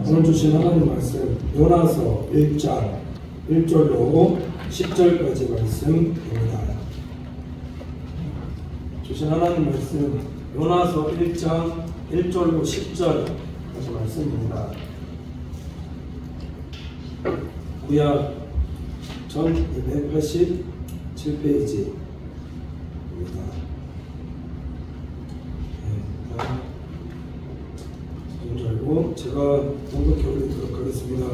오늘 주신 하나님 말씀 요나서 1장 1절로 10절까지 말씀입니다. 주신 하나님 말씀 요나서 1장 1절로 10절까지 말씀입니다. 구약 1287페이지입니다. 네, 제가 공독해 올리도록 하겠습니다.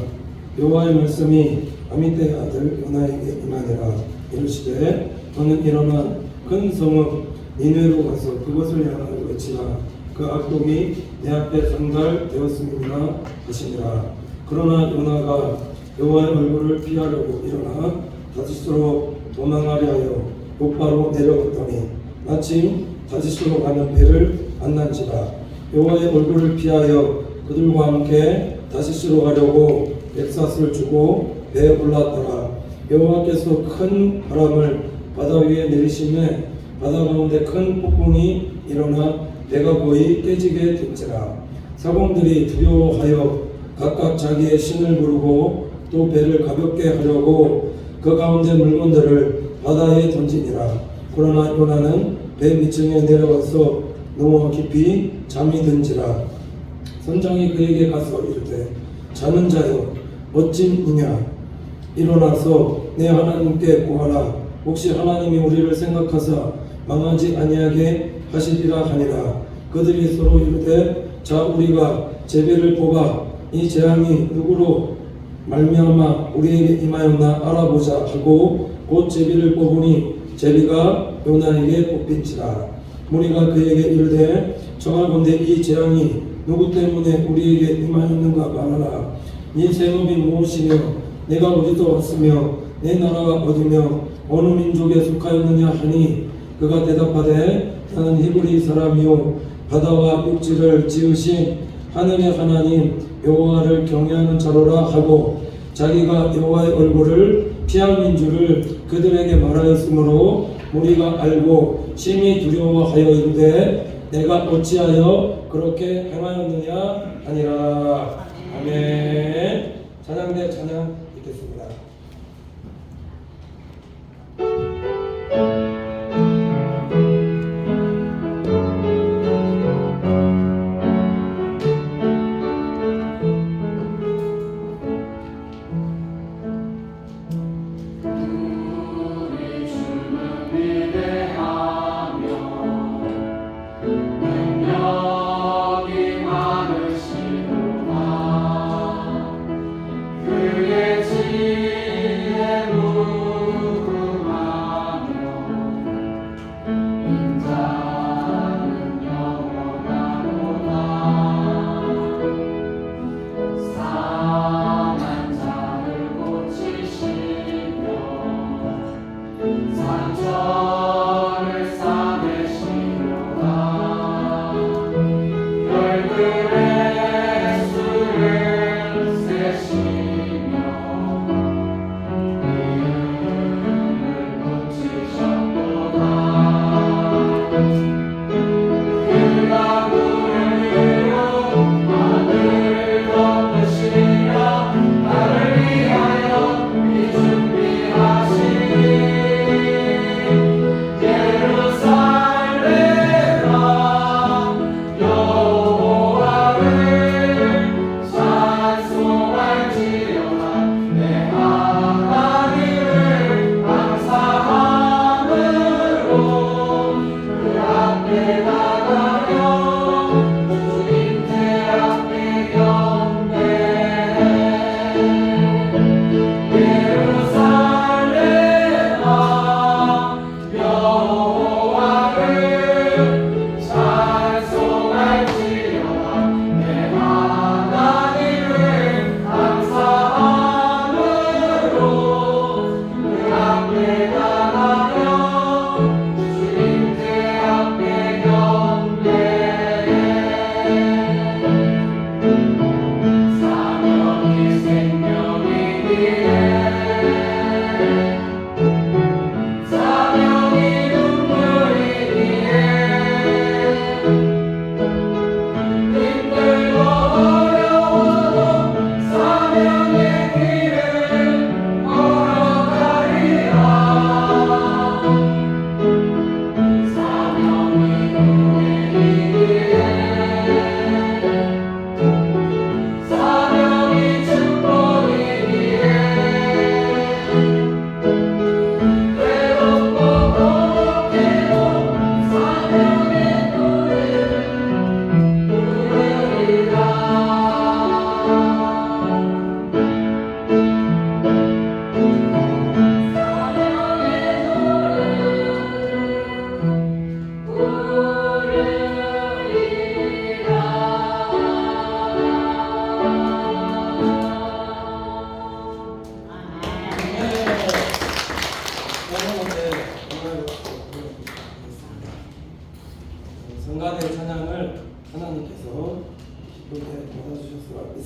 여호와의 말씀이 아미떼의 아들 요나에게 임하니라. 이르시되 너는 일어나 큰 성읍 니느웨로 가서 그것을 향하여 외치라. 그 악독이 내 앞에 상달되었음이니라 하시니라. 그러나 요나가 여호와의 얼굴을 피하려고 일어나 다시스로 도망하려 하여 곧바로 내려갔더니 마침 다시스로 가는 배를 만난지라. 여호와의 얼굴을 피하여 그들과 함께 다시스로 가려고 백사스를 주고 배에 올랐더라. 여호와께서 큰 바람을 바다 위에 내리시매 바다 가운데 큰 폭풍이 일어나 배가 거의 깨지게 된지라. 사공들이 두려워하여 각각 자기의 신을 부르고 또 배를 가볍게 하려고 그 가운데 물건들을 바다에 던지니라. 그러나 요나는 배 밑층에 내려가서 누워 깊이 잠이 든지라. 선장이 그에게 가서 이르되 자는 자여 어찌 우냐. 일어나서 내 하나님께 구하라. 혹시 하나님이 우리를 생각하사 망하지 아니하게 하시리라 하니라. 그들이 서로 이르되 자 우리가 제비를 뽑아 이 재앙이 누구로 말미암아 우리에게 임하였나 알아보자 하고 곧 제비를 뽑으니 제비가 요나에게 뽑힌지라. 무리가 그에게 이르되 청하건대 이 재앙이 누구 때문에 우리에게 임하였는가 말하라. 네 생업이 무엇이며 내가 어디서 왔으며 내 나라가 어디며 어느 민족에 속하였느냐 하니 그가 대답하되 나는 히브리 사람이요 바다와 육지를 지으신 하늘의 하나님 여호와를 경외하는 자로라 하고 자기가 여호와의 얼굴을 피할 민줄을 그들에게 말하였으므로 우리가 알고 심히 두려워하여 이르되 내가 어찌하여 그렇게 행하였느냐 하니라. 아멘. 찬양대 찬양 읽겠습니다. 그의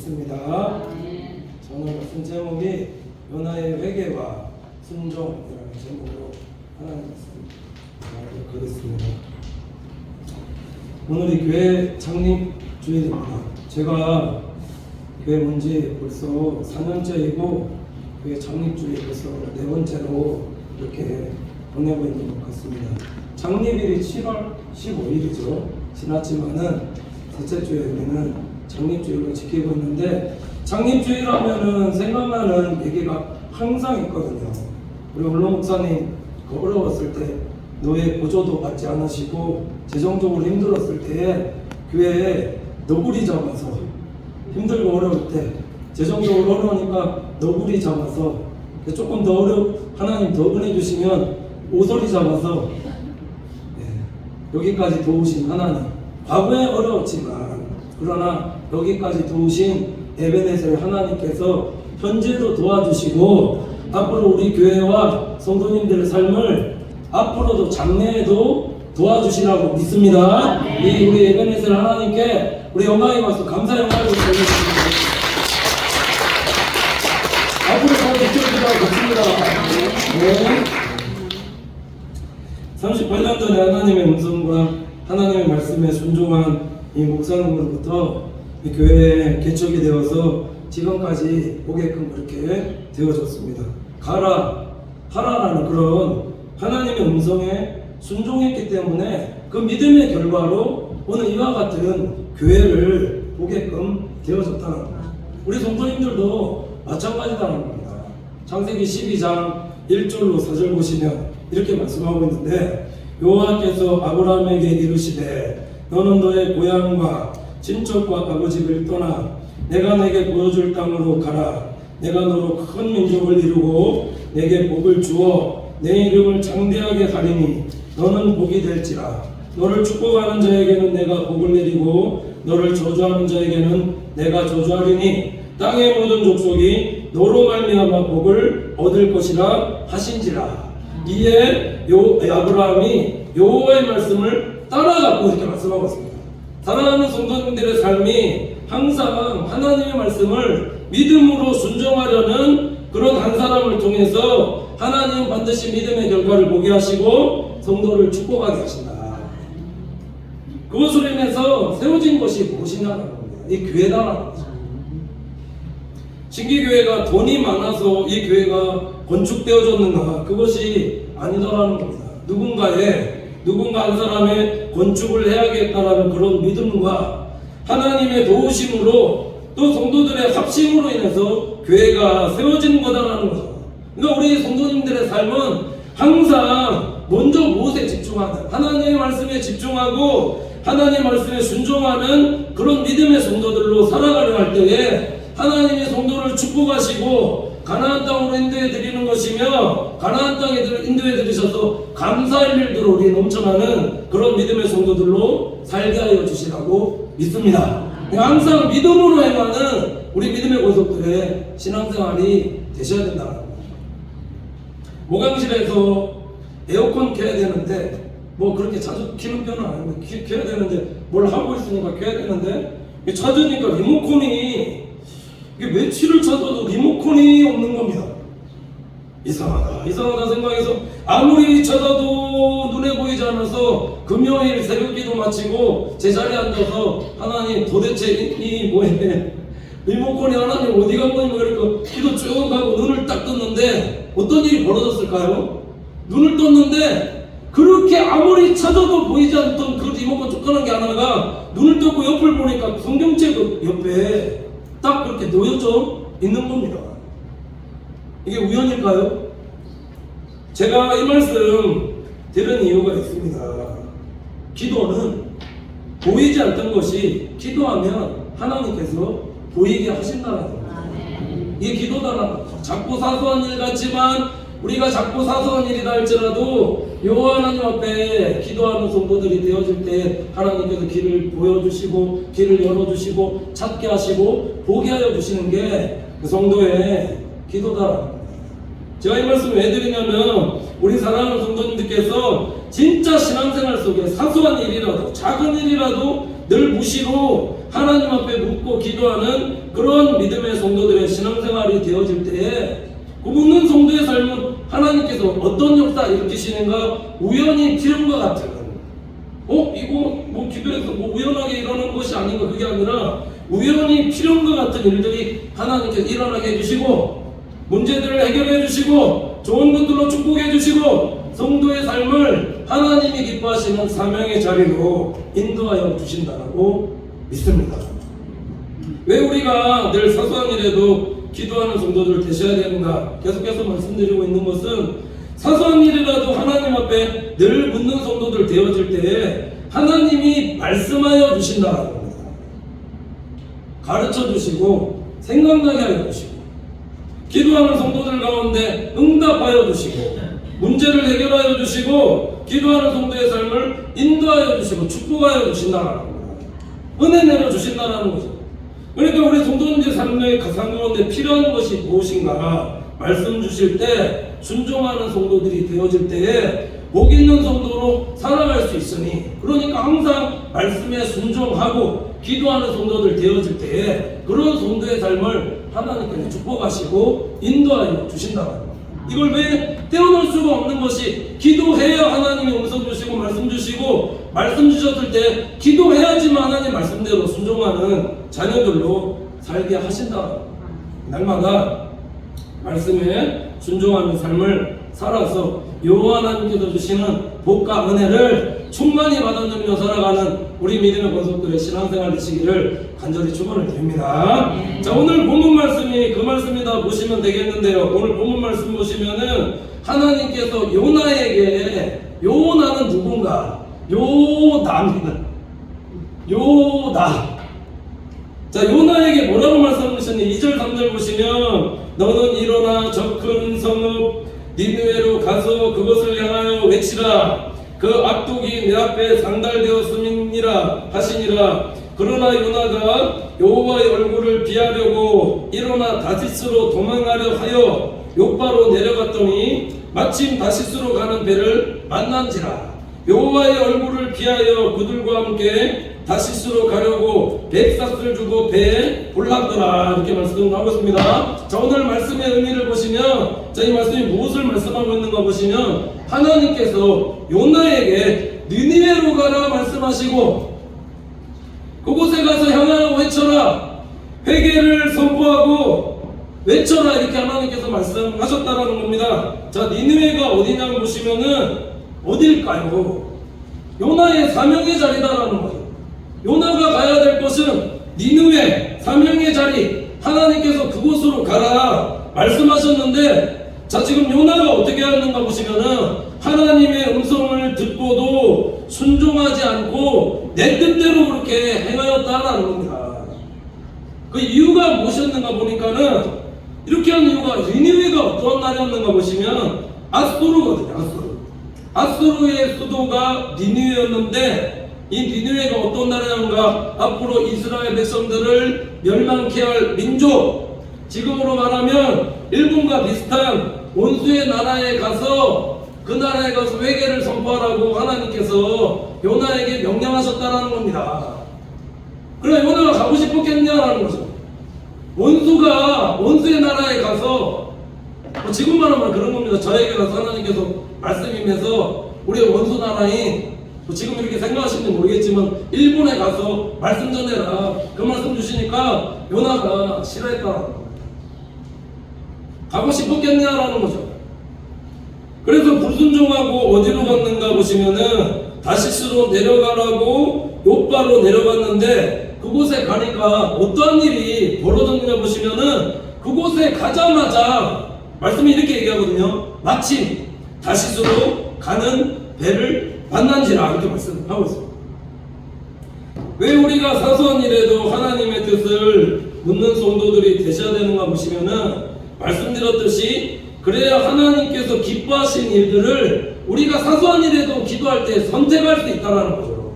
있습니다. 오늘 말씀 제목이 요나의 회개와 순종이라는 제목으로 하나님 말씀 하겠습니다. 오늘이 교회 창립 주일입니다. 제가 교회 온 지 벌써 4년째이고 교회 창립 주일 벌써 4번째로 이렇게 보내고 있는 것 같습니다. 창립일이 7월 15일이죠. 지났지만은 셋째 주에 우리는 창립주일로 지키고 있는데, 창립주일 하면은 생각나는 얘기가 항상 있거든요. 우리 원로 목사님 어려웠을 때 노예 보조도 받지 않으시고 재정적으로 힘들었을 때에 교회에 너구리 잡아서, 힘들고 어려울 때 재정적으로 어려우니까 너구리 잡아서, 조금 더 하나님 더 은혜 주시면 오소리 잡아서 여기까지 도우신 하나님, 과거에 어려웠지만 그러나 여기까지 도우신 에베네셀 하나님께서 현재도 도와주시고 앞으로 우리 교회와 성도님들의 삶을 앞으로도 장래에도 도와주시라고 믿습니다. 우리 에베네셀 하나님께 우리 영광에 와서 감사 영광을 드리겠습니다. 앞으로 더 지켜주시라고 믿습니다. 38년 전에 하나님의 음성과 하나님의 말씀에 순종한 이 목사님으로부터 이 교회에 개척이 되어서 지금까지 오게끔 그렇게 되어졌습니다. 가라, 하라라는 그런 하나님의 음성에 순종했기 때문에 그 믿음의 결과로 오늘 이와 같은 교회를 보게끔 되어졌다는 겁니다. 우리 성도님들도 마찬가지다는 겁니다. 창세기 12장 1절로 4절 보시면 이렇게 말씀하고 있는데, 여호와께서 아브라함에게 이르시되 너는 너의 고향과 친척과 아버지를 떠나 내가 내게 보여줄 땅으로 가라. 내가 너로 큰 민족을 이루고 내게 복을 주어 내 이름을 장대하게 하리니 너는 복이 될지라. 너를 축복하는 자에게는 내가 복을 내리고 너를 저주하는 자에게는 내가 저주하리니 땅의 모든 족속이 너로 말미암아 복을 얻을 것이라 하신지라. 이에 아브라함이 여호와의 말씀을 따라가고 이렇게 말씀하고 있습니다. 사랑하는 성도님들의 삶이 항상 하나님의 말씀을 믿음으로 순종하려는 그런 한 사람을 통해서 하나님 반드시 믿음의 결과를 보게 하시고 성도를 축복하게 하신다. 그것으로 인해서 세워진 것이 무엇이냐는 겁니다. 이 교회다라는 거죠. 신기교회가 돈이 많아서 이 교회가 건축되어졌는가? 그것이 아니더라는 겁니다. 누군가 한 사람의 건축을 해야겠다라는 그런 믿음과 하나님의 도우심으로 또 성도들의 합심으로 인해서 교회가 세워지는 거다라는 거죠. 그러니까 우리 성도님들의 삶은 항상 먼저 무엇에 집중하는, 하나님의 말씀에 집중하고 하나님의 말씀에 순종하는 그런 믿음의 성도들로 살아가려 할 때에 하나님이 성도를 축복하시고 가나안 땅으로 인도해 드리는 것이며, 가나안 땅에 인도해 드리셔서 감사할 일들로 우리 넘쳐나는 그런 믿음의 성도들로 살게 하여 주시라고 믿습니다. 항상 믿음으로 행하는 우리 믿음의 고속들의 신앙생활이 되셔야 된다는 겁니다. 목욕실에서 에어컨 켜야 되는데 뭐 그렇게 자주 키는 편은 아니고 켜야 되는데 뭘 하고 있으니까 켜야 되는데 찾으니까 리모컨이 이게 며칠을 찾아도 리모컨이 없는 겁니다. 이상하다 생각해서 아무리 찾아도 눈에 보이지 않아서 금요일 새벽기도 마치고 제자리에 앉아서 하나님 도대체 이 뭐해, 리모컨이 하나님 어디 간 거니, 그러니까 기도 쭉 하고 눈을 딱 떴는데 어떤 일이 벌어졌을까요? 눈을 떴는데 그렇게 아무리 찾아도 보이지 않던 그 리모컨 조그만한 게 하나가 눈을 떴고 옆을 보니까 성경책 옆에 딱 그렇게 놓여져 있는 겁니다. 이게 우연일까요? 제가 이 말씀 들은 이유가 있습니다. 기도는 보이지 않던 것이 기도하면 하나님께서 보이게 하신다는 겁니다. 이게 기도다라는 거죠. 작고 사소한 일 같지만 우리가 작고 사소한 일이다 할지라도 여호와 하나님 앞에 기도하는 성도들이 되어질 때 하나님께서 길을 보여주시고 길을 열어주시고 찾게 하시고 보게 하여 주시는 게 그 성도의 기도다라는 겁니다. 제가 이 말씀을 왜 드리냐면 우리 사랑하는 성도님들께서 진짜 신앙생활 속에 사소한 일이라도 작은 일이라도 늘 무시로 하나님 앞에 묻고 기도하는 그런 믿음의 성도들의 신앙생활이 되어질 때에 그 묻는 성도의 삶은 하나님께서 어떤 역사 일으키시는가 우연히 필요한 것 같은 이거 뭐 기도해서 뭐 우연하게 일어나는 것이 아닌가 그게 아니라 우연히 필요한 것 같은 일들이 하나님께서 일어나게 해주시고 문제들을 해결해 주시고 좋은 것들로 축복해 주시고 성도의 삶을 하나님이 기뻐하시는 사명의 자리로 인도하여 주신다고 믿습니다. 왜 우리가 늘 사소한 일에도 기도하는 성도들을 되셔야 되는가 계속해서 말씀드리고 있는 것은 사소한 일이라도 하나님 앞에 늘 묻는 성도들 되어질 때에 하나님이 말씀하여 주신다는 겁니다. 가르쳐 주시고 생각나게 하여 주시고 기도하는 성도들 가운데 응답하여 주시고 문제를 해결하여 주시고 기도하는 성도의 삶을 인도하여 주시고 축복하여 주신다는 겁니다. 은혜 내려 주신다는 거죠. 그러니까 우리 성도님들 삶의 가운데 필요한 것이 무엇인가 말씀 주실 때 순종하는 성도들이 되어질 때에 복 있는 성도로 살아갈 수 있으니 그러니까 항상 말씀에 순종하고 기도하는 성도들 되어질 때에 그런 성도의 삶을 하나님께서 축복하시고 인도하여 주신다는 겁니다. 이걸 왜 떼어놓을 수가 없는 것이 기도해야 하나님이 음성 주시고 말씀 주시고 말씀 주셨을 때 기도해야지만 하나님 말씀대로 순종하는 자녀들로 살게 하신다. 날마다 말씀에 순종하는 삶을 살아서 여호와 하나님께서 주시는 복과 은혜를 충만히 받아들이며 살아가는 우리 믿음의 권속들의 신앙생활 되시기를 간절히 축원을 드립니다. 자, 오늘 본문 말씀이 그 말씀이다 보시면 되겠는데요. 오늘 본문 말씀 보시면은 하나님께서 요나에게 요나는 누군가? 요나입니다. 요나. 자, 요나에게 뭐라고 말씀하셨니? 2절 3절 보시면 너는 일어나 저 큰 성읍 니느웨로 가서 그것을 향하여 외치라. 그 악독이 내 앞에 상달되었음이니라 하시니라. 그러나 요나가 여호와의 얼굴을 피하려고 일어나 다시스로 도망하려 하여 욥바로 내려갔더니 마침 다시스로 가는 배를 만난지라. 여호와의 얼굴을 피하여 그들과 함께 다시스로 가려고 100삭을 주고 배에 올랐더라. 이렇게 말씀하고 있습니다. 자, 오늘 말씀의 의미를 보시면 자, 이 말씀이 무엇을 말씀하고 있는가 보시면 하나님께서 요나에게 니느웨로 가라 말씀하시고 그곳에 가서 향하여 외쳐라. 회개를 선포하고 외쳐라. 이렇게 하나님께서 말씀하셨다라는 겁니다. 자, 니느웨가 어디냐고 보시면은 어딜까요? 요나의 사명의 자리다라는 거죠. 요나가 가야 될 곳은 니느웨 사명의 자리, 하나님께서 그곳으로 가라 말씀하셨는데, 자, 지금 요나가 어떻게 하는가 보시면은 하나님의 음성을 듣고도 순종하지 않고 내 뜻대로 그렇게 행하였다라는 겁니다. 그 이유가 무엇이었는가 보니까는 이렇게 한 이유가 니느웨가 어떤 나라였는가 보시면 아수르거든요. 아수르의 수도가 니느웨였는데 이 니느웨가 어떤 나라인가? 앞으로 이스라엘 백성들을 멸망케 할 민족, 지금으로 말하면 일본과 비슷한 원수의 나라에 가서 그 나라에 가서 회개를 선포하라고 하나님께서 요나에게 명령하셨다는 겁니다. 그래, 요나가 가고 싶었겠냐라는 거죠. 원수의 나라에 가서 지금 말하면 그런 겁니다. 저에게 가서 하나님께서 말씀이면서 우리의 원수 나라인 지금 이렇게 생각하시는지 모르겠지만 일본에 가서 말씀 전해라. 그 말씀 주시니까 요나가 싫어했다. 가고 싶었겠냐라는 거죠. 그래서 불순종하고 어디로 갔는가 보시면은 다시스로 내려가라고 욥바로 내려갔는데 그곳에 가니까 어떠한 일이 벌어졌느냐 보시면은 그곳에 가자마자 말씀이 이렇게 얘기하거든요. 마침 다시스로 가는 배를 만난지라 이렇게 말씀하고 있습니다. 왜 우리가 사소한 일에도 하나님의 뜻을 묻는 성도들이 되셔야 되는가 보시면은 말씀드렸듯이 그래야 하나님께서 기뻐하신 일들을 우리가 사소한 일에도 기도할 때 선택할 수 있다는 거죠.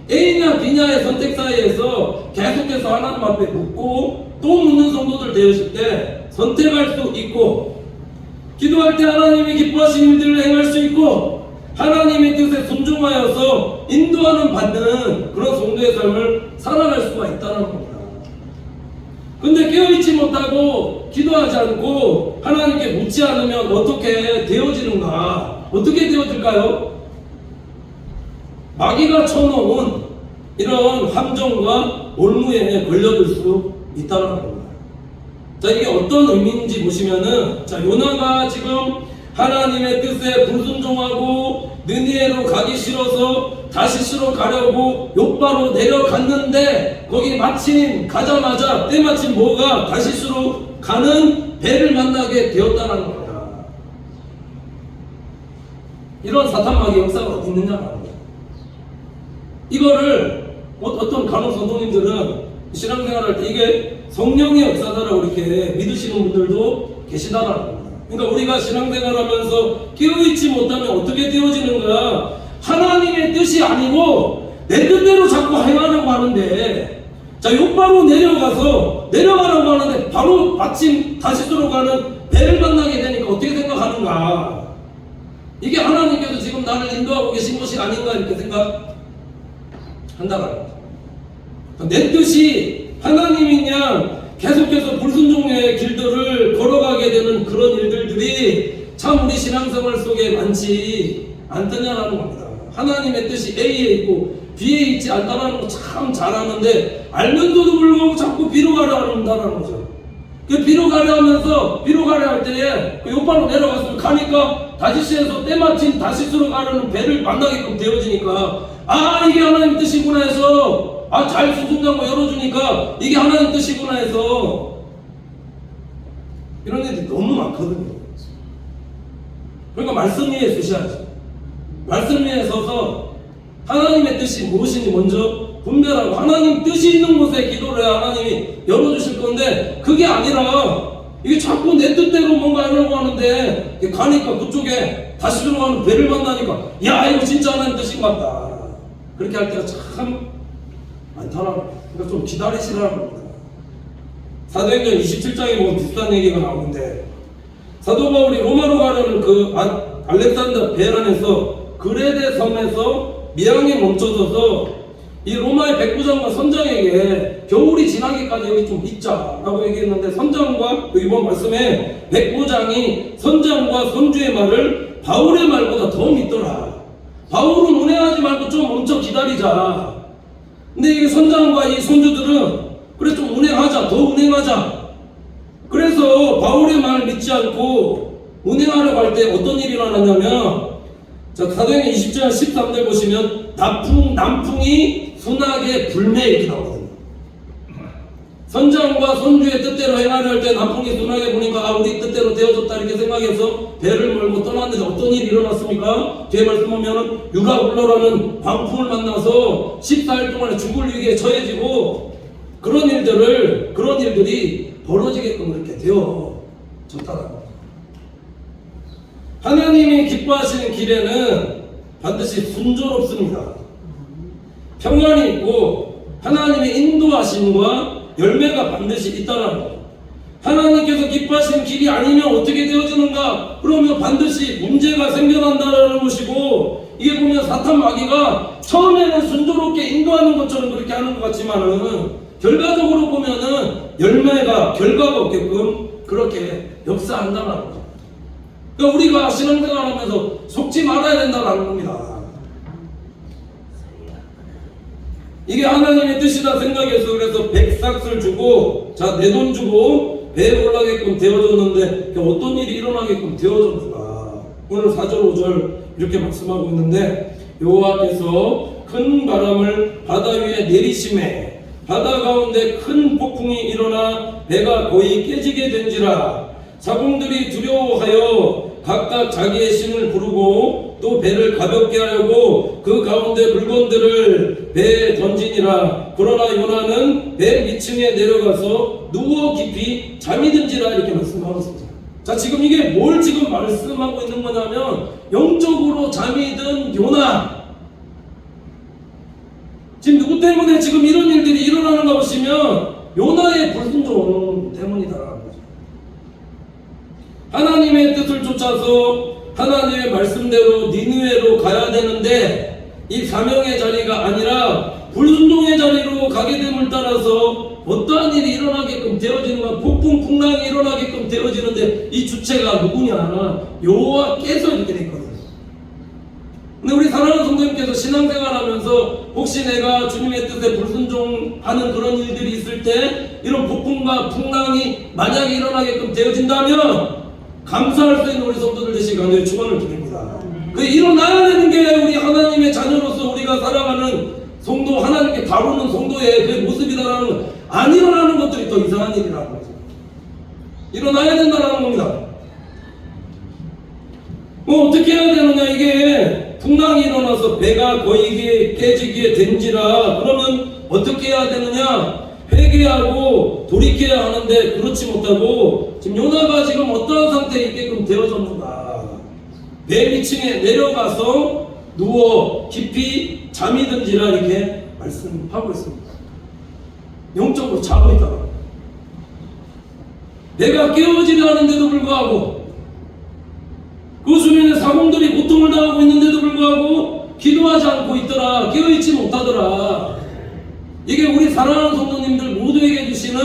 A냐 B냐의 선택 사이에서 계속해서 하나님 앞에 묻고 또 묻는 성도들 되었을 때 선택할 수 있고, 기도할 때 하나님이 기뻐하신 일들을 행할 수 있고, 하나님의 뜻에 순종하여서 인도하는 받는 그런 성도의 삶을 살아갈 수가 있다는 겁니다. 근데 깨어있지 못하고 기도하지 않고 하나님께 묻지 않으면 어떻게 되어지는가? 어떻게 되어질까요? 마귀가 쳐놓은 이런 함정과 올무에 걸려들 수 있다는 겁니다. 자, 이게 어떤 의미인지 보시면은, 자, 요나가 지금 하나님의 뜻에 불순종하고 느니에로 가기 싫어서 다시스로 가려고 욥바로 내려갔는데, 거기 마침 가자마자 때마침 뭐가 다시스로 가는 배를 만나게 되었다는 겁니다. 이런 사탄마귀 역사가 어디 있느냐는 겁니다. 이거를 어떤 간혹 성도님들은 신앙생활할 때 이게 성령의 역사다라고 이렇게 믿으시는 분들도 계시다라는 겁니다. 그러니까 우리가 신앙생활하면서 깨어있지 못하면 어떻게 되어지는가? 하나님의 뜻이 아니고 내 뜻대로 자꾸 행하려고 하는데, 자, 욥바로 내려가라고 하는데 바로 마침 다시스로 가는 배를 만나게 되니까 어떻게 생각하는가? 이게 하나님께서 지금 나를 인도하고 계신 것이 아닌가 이렇게 생각한다는 겁니다. 내 뜻이 하나님이냐 계속해서 불순종의 길들을 걸어가게 되는 그런 일들이 참 우리 신앙생활 속에 많지 않더냐라는 겁니다. 하나님의 뜻이 A에 있고 B에 있지 않다라는 거 참 잘 아는데, 알면서도 불구하고 자꾸 B로 가려 한다는 거죠. 그 B로 가려 하면서, B로 가려 할 때에 그 욥바로 내려갔으면 가니까 다시스에서 때마침 다시스로 가려는 배를 만나게끔 되어지니까, 아, 이게 하나님 뜻이구나 해서, 아, 잘 수순장고 열어주니까 이게 하나님 뜻이구나 해서, 이런 애들이 너무 많거든요. 그러니까 말씀 위에 서셔야죠. 말씀 위에 서서 하나님의 뜻이 무엇인지 먼저 분별하고, 하나님 뜻이 있는 곳에 기도를 해야 하나님이 열어주실 건데, 그게 아니라 이게 자꾸 내 뜻대로 뭔가 하려고 하는데, 가니까 그쪽에 다시 들어가는 배를 만나니까, 야, 이거 진짜 하나님 뜻인 것 같다, 그렇게 할 때가 참 많더라고요. 그러니까 좀 기다리시라는 겁니다. 사도행전 27장에 보면 비슷한 얘기가 나오는데, 사도 바울이 로마로 가려는 그 알렉산더 배 안에서 그레데 섬에서 미항에 멈춰서서 이 로마의 백부장과 선장에게 겨울이 지나기까지 여기 좀 있자라고 얘기했는데, 선장과 여기 본 말씀에 백부장이 선장과 선주의 말을 바울의 말보다 더 믿더라. 바울은 운행하지 말고 좀 멈춰 기다리자. 근데 이 선장과 이 선주들은 그래 좀 운행하자, 더 운행하자. 그래서 바울의 말을 믿지 않고 운행하려고 할 때 어떤 일이 일어났냐면, 자, 사도행전 20장 13절 보시면 남풍이 순하게 불매 이렇게 나오거든요. 선장과 선주의 뜻대로 행하려 할 때 남풍이 순하게 부니까, 아, 우리 뜻대로 되어졌다 이렇게 생각해서 배를 몰고 떠났는데 어떤 일이 일어났습니까? 뒤에 말씀 보면은 유라굴로라는 광풍을 만나서 14일 동안에 죽을 위기에 처해지고, 그런 일들이 벌어지게끔 그렇게 되어졌다는 겁니다. 하나님이 기뻐하시는 길에는 반드시 순조롭습니다. 평안이 있고 하나님의 인도하심과 열매가 반드시 있다는 겁니다. 하나님께서 기뻐하시는 길이 아니면 어떻게 되어지는가? 그러면 반드시 문제가 생겨난다는 것이고, 이게 보면 사탄 마귀가 처음에는 순조롭게 인도하는 것처럼 그렇게 하는 것 같지만은 결과적으로 보면은 결과가 없게끔 그렇게 역사한다는 거죠. 그러니까 우리가 신앙생활 하면서 속지 말아야 된다는 겁니다. 이게 하나님의 뜻이다 생각해서 그래서 100삭을 주고, 자, 내 돈 주고 배에 올라가게끔 되어졌는데 어떤 일이 일어나게끔 되어졌는가? 오늘 4절 5절 이렇게 말씀하고 있는데, 여호와께서 큰 바람을 바다 위에 내리심에 바다 가운데 큰 폭풍이 일어나 배가 거의 깨지게 된지라. 사공들이 두려워하여 각각 자기의 신을 부르고 또 배를 가볍게 하려고 그 가운데 물건들을 배에 던지니라. 그러나 요나는 배 위층에 내려가서 누워 깊이 잠이 든지라 이렇게 말씀하고 있습니다. 자, 지금 이게 뭘 지금 말씀하고 있는 거냐면, 영적으로 잠이 든 요나, 지금 누구 때문에 지금 이런 일들이 일어나는가 보시면 요나의 불순종 때문이다라는 거죠. 하나님의 뜻을 쫓아서 하나님의 말씀대로 니느웨로 가야 되는데 이 사명의 자리가 아니라 불순종의 자리로 가게 됨을 따라서 어떠한 일이 일어나게끔 되어지는가, 폭풍 풍랑이 일어나게끔 되어지는데 이 주체가 누구냐? 여호와께서 이렇게 됐거든요. 근데 우리 사랑하는 성도님께서 신앙생활하면서 혹시 내가 주님의 뜻에 불순종하는 그런 일들이 있을 때 이런 폭풍과 풍랑이 만약에 일어나게끔 되어진다면 감사할 수 있는 우리 성도들 되시기 간절히 축원을 드립니다. 그 일어나야 되는 게 우리 하나님의 자녀로서 우리가 살아가는 성도, 하나님께 다루는 성도의 그 모습이다라는 것, 안 일어나는 것들이 더 이상한 일이라는 거죠. 일어나야 된다는 겁니다. 어떻게 해야 되느냐, 이게 풍랑이 일어나서 배가 거의 깨지게 된지라 그러면 어떻게 해야 되느냐? 회개하고 돌이켜야 하는데 그렇지 못하고 지금 요나가 지금 어떠한 상태에 있게끔 되어졌는가? 배 위층에 내려가서 누워 깊이 잠이 든지라 이렇게 말씀하고 있습니다. 영적으로 자고 있다가 배가 깨어지지 않은데도 불구하고 그 주변에 사공들이 고통을 당하고 있는데도 불구하고 기도하지 않고 있더라. 깨어있지 못하더라. 이게 우리 사랑하는 성도님들 모두에게 주시는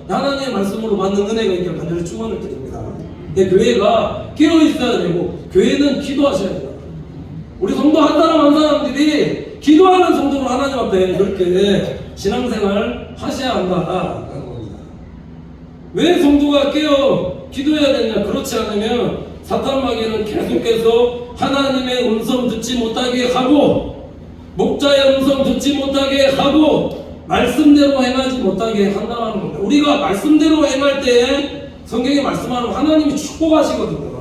하나님의 말씀으로 받는 은혜가 있기를 간절히 축원을 드립니다. 교회가 깨어있어야 되고 교회는 기도하셔야 돼요. 우리 성도 한 사람 한 사람들이 기도하는 성도로 하나님 앞에 그렇게 신앙생활 하셔야 한다라는 겁니다. 왜 성도가 깨어 기도해야 되냐? 그렇지 않으면 사탄 마귀는 계속해서 하나님의 음성 듣지 못하게 하고 목자의 음성 듣지 못하게 하고 말씀대로 행하지 못하게 한다는 겁니다. 우리가 말씀대로 행할 때 성경에 말씀하는 하나님이 축복하시거든요.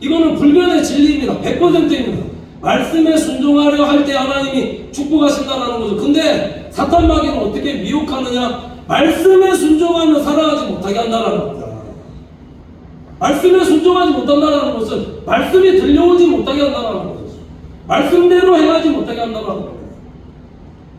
이거는 불변의 진리입니다. 100%입니다. 말씀에 순종하려 할 때 하나님이 축복하신다는 거죠. 근데 사탄 마귀는 어떻게 미혹하느냐? 말씀에 순종하면 살아가지 못하게 한다는 겁니다. 말씀에 순종하지 못한다는 것은 말씀이 들려오지 못하게 한다는 거죠. 말씀대로 행하지 못하게 한다는 겁니다.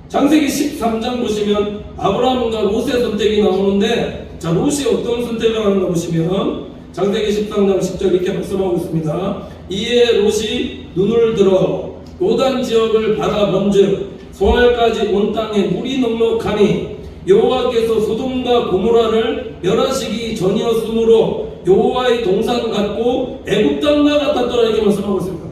창세기 13장 보시면 아브라함과 롯의 선택이 나오는데, 자, 롯이 어떤 선택을 하는가 보시면 창세기 13장 10절 이렇게 말씀하고 있습니다. 이에 롯이 눈을 들어 요단 지역을 바라본즉 소알까지 온 땅에 물이 넉넉하니 여호와께서 소돔과 고모라를 멸하시기 전이었으므로 여호와의 동산 같고 애굽 땅과 같았더라 이렇게 말씀하고 있습니다.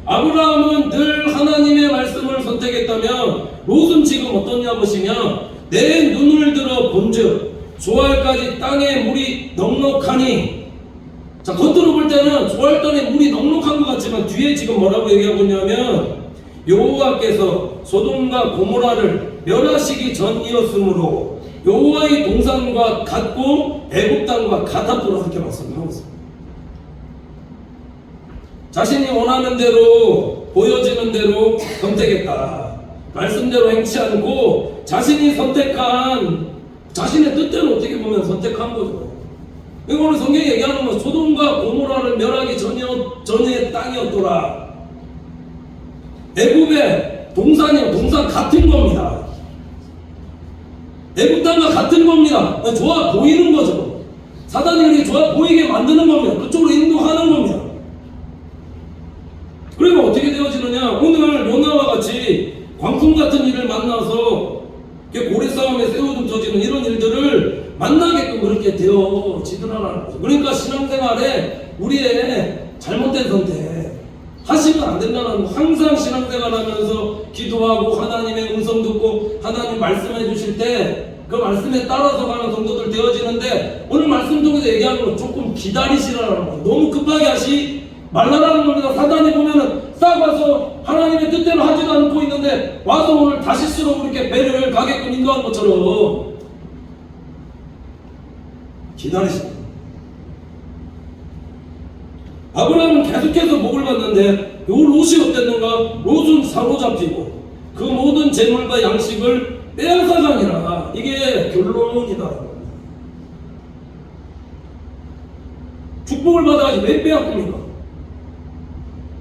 아브라함은 늘 하나님의 말씀을 선택했다면 롯은 지금 어떠냐 보시면 내 눈을 들어 본즉 조알까지 땅에 물이 넉넉하니, 자, 겉으로 볼 때는 조알 땅에 물이 넉넉한 것 같지만 뒤에 지금 뭐라고 얘기하고 있냐면 여호와께서 소돔과 고모라를 멸하시기 전이었으므로 여호와의 동산과 같고 애굽 땅과 같았더라 이렇게 말씀하고 있습니다. 자신이 원하는 대로 보여지는 대로 선택했다. 말씀대로 행치 않고 자신이 선택한 자신의 뜻대로 어떻게 보면 선택한 거죠. 오늘 성경이 얘기하는 건 소돔과 고모라를 멸하기 전의 땅이었더라. 애굽의 동산이요, 동산 같은 겁니다. 애굽 땅과 같은 겁니다. 좋아 보이는 거죠. 사단이 이렇게 좋아 보이게 만드는 겁니다. 그쪽으로 인도하는 겁니다. 그러면 어떻게 되어지느냐? 오늘 요나와 같이 광풍 같은 일을 만나서 고래 싸움에 새우등 터지는 이런 일들을 만나게끔 그렇게 되어지더라라는 거죠. 그러니까 신앙생활에 우리의 잘못된 선택 하시면 안 된다는 거. 항상 신앙생활하면서 기도하고 하나님의 음성 듣고 하나님 말씀해 주실 때 그 말씀에 따라서 가는 성도들 되어지는데, 오늘 말씀 통해서 얘기하는 건 조금 기다리시라는 거예요. 너무 급하게 하시 말라라는 겁니다. 사단이 보면은 싹 와서 하나님의 뜻대로 하지도 않고 있는데 와서 오늘 다시스로 이렇게 배를 가게끔 인도하는 것처럼 기다리십니다. 아브라함은 계속해서 목을 봤는데 요 롯이 어땠는가? 롯은 사로잡히고 그 모든 재물과 양식을 빼앗아가니라. 이게 결론이다. 축복을 받아야지 왜 빼앗깁니까?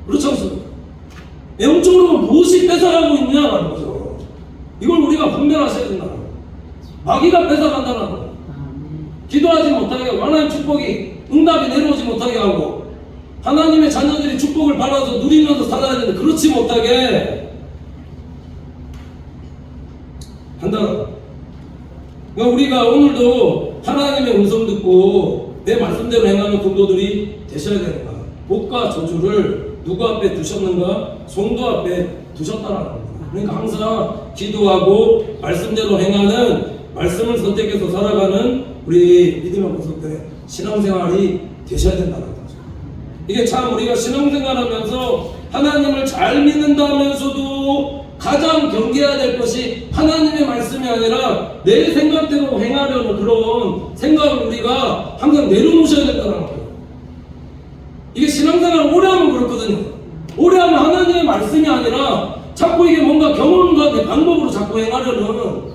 그렇지 않습니까? 영적으로 무엇이 뺏어가고 있느냐라는 거죠. 이걸 우리가 분별하셔야 된다는 거예요. 마귀가 뺏어간다는 거예요. 기도하지 못하게 하고 하나님 축복이 응답이 내려오지 못하게 하고 하나님의 자녀들이 축복을 받아서 누리면서 살아야 되는데 그렇지 못하게 한다. 그러니까 우리가 오늘도 하나님의 음성 듣고 내 말씀대로 행하는 성도들이 되셔야 되는 거야. 복과 저주를 누구 앞에 두셨는가? 성도 앞에 두셨다라는 겁니다. 그러니까 항상 기도하고 말씀대로 행하는, 말씀을 선택해서 살아가는 우리 믿음의 구속들의 신앙생활이 되셔야 된다는 거죠. 이게 참 우리가 신앙생활하면서 하나님을 잘 믿는다면서도 가장 경계해야 될 것이 하나님의 말씀이 아니라 내 생각대로 행하려는 그런 생각을 우리가 항상 내려놓으셔야 된다는 거예요. 이게 신앙생활을 오래 하면 그렇거든요. 오래 하면 하나님의 말씀이 아니라 자꾸 이게 뭔가 경험과 내 방법으로 자꾸 행하려는,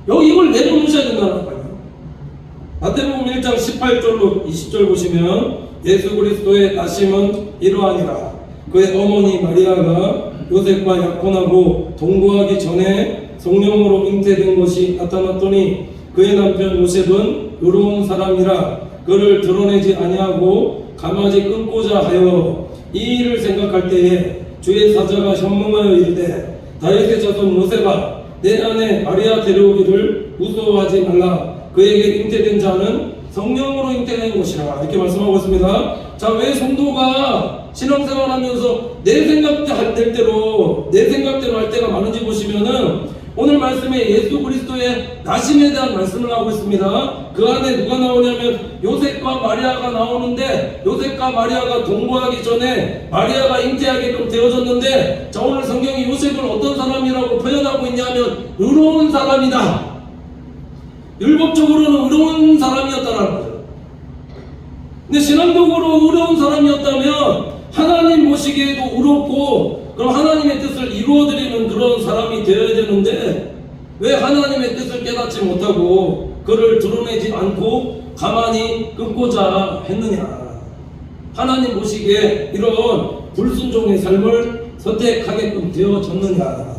여기 이걸 내려놓으셔야 된다는 거예요. 마태복음 1장 18절로 20절 보시면 예수 그리스도의 나심은 이러하니라. 그의 어머니 마리아가 요셉과 약혼하고 동거하기 전에 성령으로 잉태된 것이 나타났더니 그의 남편 요셉은 의로운 사람이라 그를 드러내지 아니하고 가마지 끊고자 하여 이 일을 생각할 때에 주의 사자가 현몽하여 이르되 다윗의 자손 요셉아 내 아내 마리아 데려오기를 무서워하지 말라. 그에게 잉태된 자는 성령으로 잉태된 것이라. 이렇게 말씀하고 있습니다. 자, 왜 성도가 신앙생활하면서 내 생각대로 할 때가 많은지 보시면은 오늘 말씀에 예수 그리스도의 나심에 대한 말씀을 하고 있습니다. 그 안에 누가 나오냐면 요셉과 마리아가 나오는데, 요셉과 마리아가 동거하기 전에 마리아가 잉태하게끔 되어졌는데, 자, 오늘 성경이 요셉을 어떤 사람이라고 표현하고 있냐면 의로운 사람이다. 율법적으로는 의로운 사람이었다는 거죠. 근데 신앙적으로 의로운 사람이었다면 하나님 보시기에도 의롭고 그럼 하나님의 뜻을 이루어드리는 그런 사람이 되어야 되는데, 왜 하나님의 뜻을 깨닫지 못하고 그를 드러내지 않고 가만히 끊고자 했느냐. 하나님 보시기에 이런 불순종의 삶을 선택하게끔 되어졌느냐.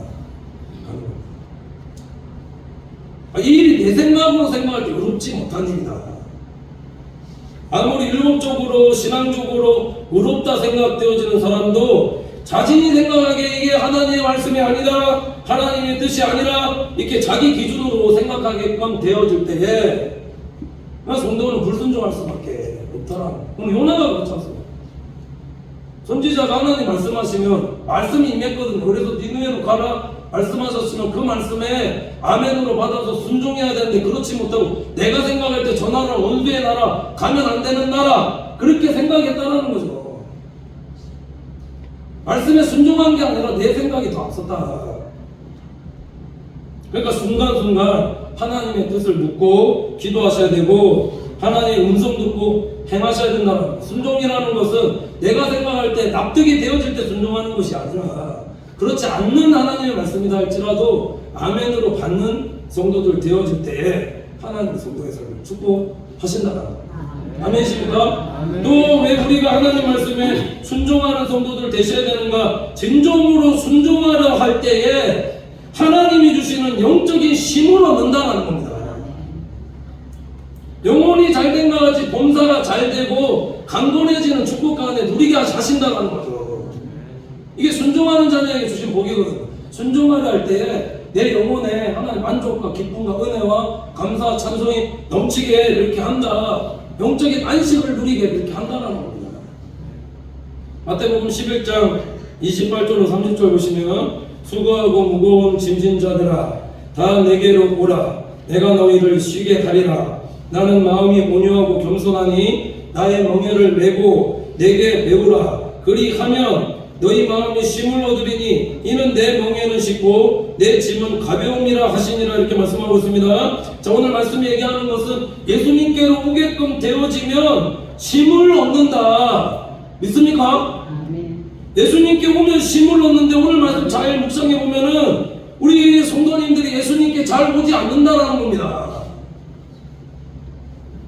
이 일이 내 생각으로 생각할 때 의롭지 못한 일이다. 아무리 율법적으로 신앙적으로 의롭다 생각되어지는 사람도 자신이 생각하기에 이게 하나님의 말씀이 아니다, 하나님의 뜻이 아니라 이렇게 자기 기준으로 생각하게끔 되어질 때에 성도는 불순종할 수밖에 없더라. 그럼 요나가 그렇지 않습니까? 선지자가 하나님 말씀하시면 말씀이 임했거든요. 그래서 니느웨로 가라 말씀하셨으면 그 말씀에 아멘으로 받아서 순종해야 되는데 그렇지 못하고 내가 생각할 때 저 나라 원수의 나라, 가면 안 되는 나라, 그렇게 생각했다는 거죠. 말씀에 순종한 게 아니라 내 생각이 더 앞섰다. 그러니까 순간순간 하나님의 뜻을 묻고 기도하셔야 되고 하나님의 음성 듣고 행하셔야 된다. 순종이라는 것은 내가 생각할 때 납득이 되어질 때 순종하는 것이 아니라, 그렇지 않는 하나님의 말씀이다 할지라도 아멘으로 받는 성도들 되어질 때에 하나님 성도의 삶을 축복하신다. 아멘이십니까? 또 왜 우리가 하나님 말씀에 순종하는 성도들 되셔야 되는가? 진정으로 순종하려 할 때에 하나님이 주시는 영적인 힘을 얻는다는 겁니다. 영혼이 잘된 것 같이 범사가 잘 되고 강건해지는 축복 가운데 누리게 하신다는 거죠. 이게 순종하는 자녀에게 주신 복이거든요. 순종하려 할 때에 내 영혼에 하나님 만족과 기쁨과 은혜와 감사 찬송이 넘치게 이렇게 한다. 영적인 안식을 누리게 이렇게 한다는 겁니다. 마태복음 11장 28절로 30절 보시면 수고하고 무거운 짐진 자들아 다 내게로 오라. 내가 너희를 쉬게 하리라. 나는 마음이 온유하고 겸손하니 나의 멍에를 메고 내게 배우라. 그리하면 너희 마음이 쉼을 얻으리니 이는 내 멍에는 쉽고 내 짐은 가벼움이라 하시니라. 이렇게 말씀하고 있습니다. 자, 오늘 말씀이 얘기하는 것은 예수님께로 오게끔 되어지면 쉼을 얻는다. 믿습니까? 예수님께 오면 쉼을 얻는데 오늘 말씀 잘 묵상해 보면은 우리 성도님들이 예수님께 잘 오지 않는다라는 겁니다.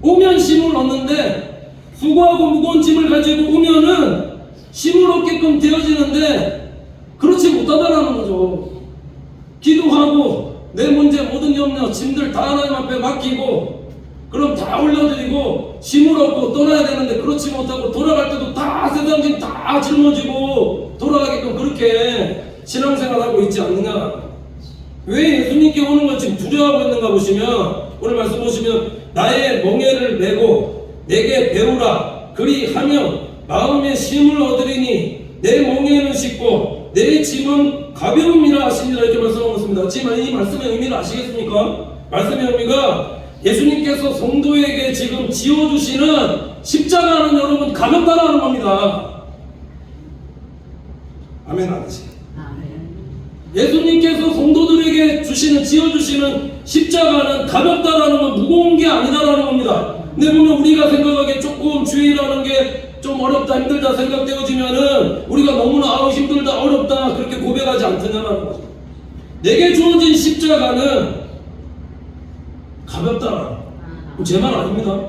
오면 쉼을 얻는데 수고하고 무거운 짐을 가지고 오면은 쉼을 얻게끔 되어지는데 그렇지 못하다라는 거죠. 기도하고 내 문제 모든 염려 짐들 다 하나님 앞에 맡기고 그럼 다 올려드리고 힘을 얻고 떠나야 되는데 그렇지 못하고 돌아갈 때도 다 세상진 다 짊어지고 돌아가게끔 그렇게 신앙생활하고 있지 않느냐. 왜 예수님께 오는 걸 지금 두려워하고 있는가 보시면 오늘 말씀 보시면 나의 멍에를 메고 내게 배우라 그리하면 마음의 힘을 얻으리니 내 멍에는 쉽고 내 짐은 가벼움이라 하시니라 이렇게 말씀하고 있습니다. 지금 이 말씀의 의미를 아시겠습니까? 말씀의 의미가 예수님께서 성도에게 지금 지어주시는 십자가는 여러분 가볍다라는 겁니다. 아멘 아저씨. 예수님께서 성도들에게 지어주시는 십자가는 가볍다라는 건 무거운 게 아니다라는 겁니다. 근데 보면 우리가 생각하기에 조금 주의라는 게 좀 어렵다 힘들다 생각되어지면은 우리가 너무나 힘들다 어렵다 그렇게 고백하지 않느냐라는 거죠. 내게 주어진 십자가는 가볍다라는 제 말 아닙니다.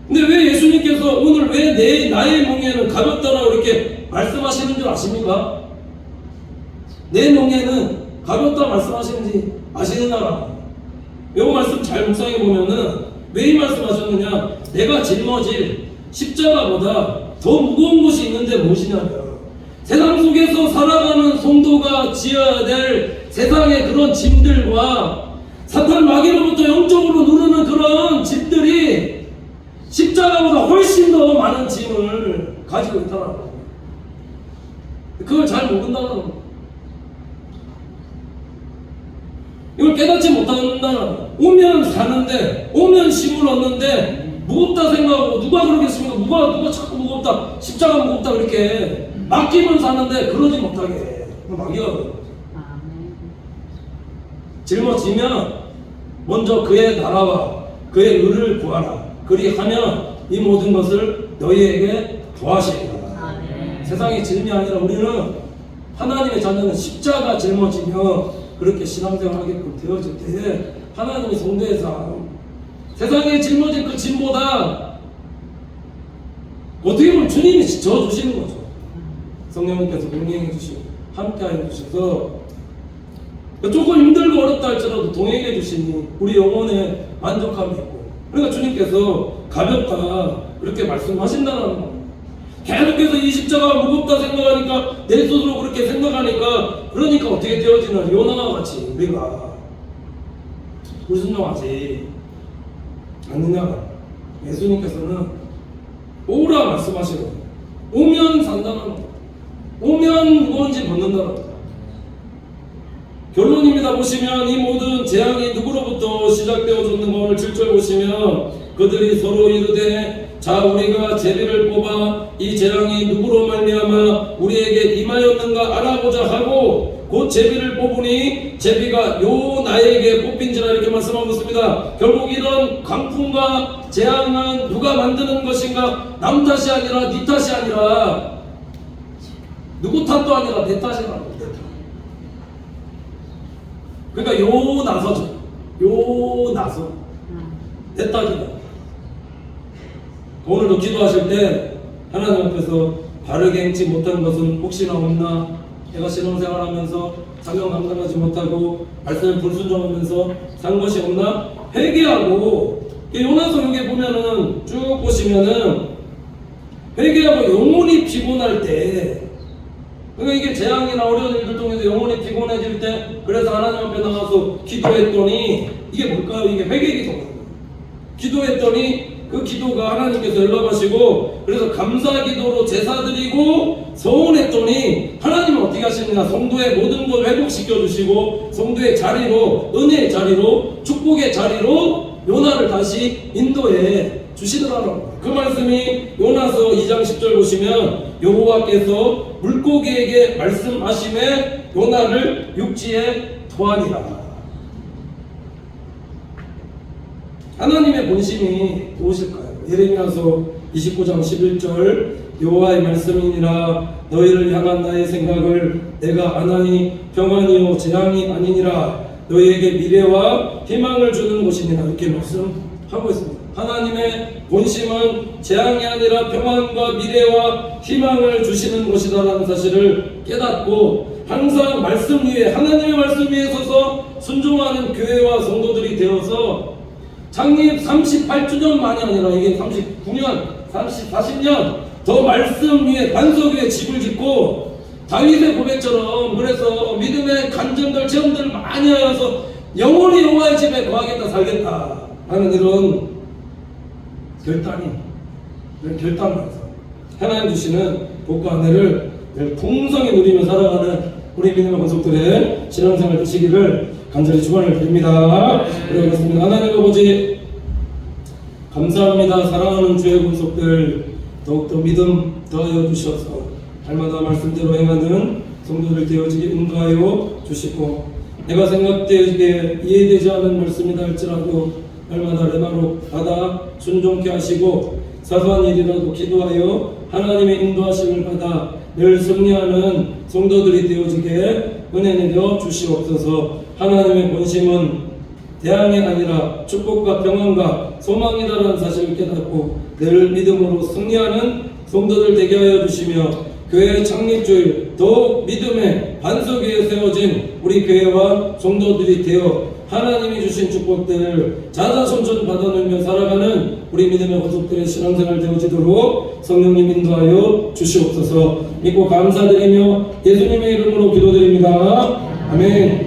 근데 왜 예수님께서 오늘 왜 나의 멍에는 가볍다라고 이렇게 말씀하시는 줄 아십니까? 내 멍에는 가볍다 말씀하시는지 아시느냐라. 이 말씀 잘 묵상해 보면은 왜 이 말씀하셨느냐? 내가 짊어질 십자가보다 더 무거운 것이 있는데 무엇이냐면 세상 속에서 살아가는 성도가 지어야 될 세상의 그런 짐들과 사탄 마귀로부터 영적으로 누르는 그런 짐들이 십자가보다 훨씬 더 많은 짐을 가지고 있다는 거예요. 그걸 잘 모른다는 겁니다. 이걸 깨닫지 못한다는 오면 사는데 오면 힘을 얻는데 무겁다 생각하고 누가 그러겠습니까? 누가 자꾸 무겁다 십자가 무겁다 그렇게 맡기면 사는데 그러지 못하게 마귀가 그래요. 짊어지면 먼저 그의 나라와 그의 의를 구하라 그리하면 이 모든 것을 너희에게 더하시리라. 세상의 짐이 아니라 우리는 하나님의 자녀는 십자가 짊어지며 그렇게 신앙생활하게끔 되어질 때에 하나님의 성도의 삶 세상에 짊어진 그 짐보다 어떻게 보면 주님이 져주시는 거죠. 성령님께서 동행해 주시고 함께하여 주셔서 조금 힘들고 어렵다 할지라도 동행해 주시니 우리 영혼에 만족함이 있고 그러니까 주님께서 가볍다 그렇게 말씀하신다는 겁니다. 계속해서 이 십자가가 무겁다 생각하니까 내 스스로 그렇게 생각하니까 그러니까 어떻게 되어지는 요나와 같이 우리가 불순종하지 않느냐. 예수님께서는 오라 말씀하시고 오면 산다는 겁니다. 오면 무거운 짐 벗는다는 겁니다. 결론입니다. 보시면 이 모든 재앙이 누구로부터 시작되어졌는 것을 7절 보시면 그들이 서로 이르되 자 우리가 제비를 뽑아 이 재앙이 누구로 말미암아 우리에게 임하였는가 알아보자 하고 곧 제비를 뽑으니 제비가 요나에게 뽑힌지라 이렇게 말씀하고 있습니다. 결국 이런 강풍과 재앙은 누가 만드는 것인가? 남 탓이 아니라 네 탓이 아니라 누구 탓도 아니라 내 탓이라고. 그러니까 요나서죠. 요나서 내 탓이다. 오늘도 기도하실 때 하나님 앞에서 바르게 행치 못한 것은 혹시나 없나? 내가 신앙생활하면서 사명 감당하지 못하고 말씀을 불순종하면서 산 것이 없나? 회개하고 요나서 여기 보면은 쭉 보시면은 회개하고 영혼이 피곤할 때 그러니까 이게 재앙이나 어려운 일들 통해서 영혼이 피곤해질 때 그래서 하나님 앞에 나가서 기도했더니 이게 뭘까요? 이게 회개 기도입니다. 기도했더니 그 기도가 하나님께서 연락하시고 그래서 감사 기도로 제사 드리고 서원했더니 하나님은 어떻게 하시느냐 성도의 모든 걸 회복시켜 주시고 성도의 자리로 은혜의 자리로 축복의 자리로 요나를 다시 인도해 주시더라고요. 그 말씀이 요나서 2장 10절 보시면 여호와께서 물고기에게 말씀하심에 요나를 육지에 토하니라. 하나님의 본심이 무엇일까요? 예레미야서 29장 11절 여호와의 말씀이니라 너희를 향한 나의 생각을 내가 아나니 평안이요 재앙이 아니니라 너희에게 미래와 희망을 주는 것이니라 이렇게 말씀하고 있습니다. 하나님의 본심은 재앙이 아니라 평안과 미래와 희망을 주시는 것이다라는 사실을 깨닫고 항상 말씀 위에 하나님의 말씀 위에 서서 순종하는 교회와 성도들이 되어서 창립 38주년만이 아니라 이게 39년, 40년 더 말씀 위에 반석 위에 집을 짓고 다윗의 고백처럼 그래서 믿음의 간증들 체험들을 많이 하여서 영원히 여호와의 집에 거하겠다 살겠다 하는 이런 결단을 하나님 주시는 복과 은혜를 늘 풍성히 누리며 살아가는 우리 믿음의 권속들의 신앙생활 되시기를 간절히 축원을 드립니다. 그러겠습니다. 하나님 아버지 감사합니다. 사랑하는 주의 권속들 더욱더 믿음 더하여 주셔서 날마다 말씀대로 행하는 성도들 되어지게 인도하여 주시고 내가 생각되게 이해되지 않은 말씀이다 할지라도 날마다 내 말로 받아 순종케 하시고 사소한 일이라도 기도하여 하나님의 인도하심을 받아 늘 승리하는 성도들이 되어지게 은혜 내려 주시옵소서. 하나님의 본심은 대항이 아니라 축복과 평안과 소망이라는 사실을 깨닫고 늘 믿음으로 승리하는 성도들 되게 하여 주시며 교회 창립주일 더욱 믿음의 반석 위에 세워진 우리 교회와 성도들이 되어 하나님이 주신 축복들을 자자손손 받아들며 살아가는 우리 믿음의 권속들의 신앙생활 되어지도록 성령님 인도하여 주시옵소서. 믿고 감사드리며 예수님의 이름으로 기도드립니다. 아멘.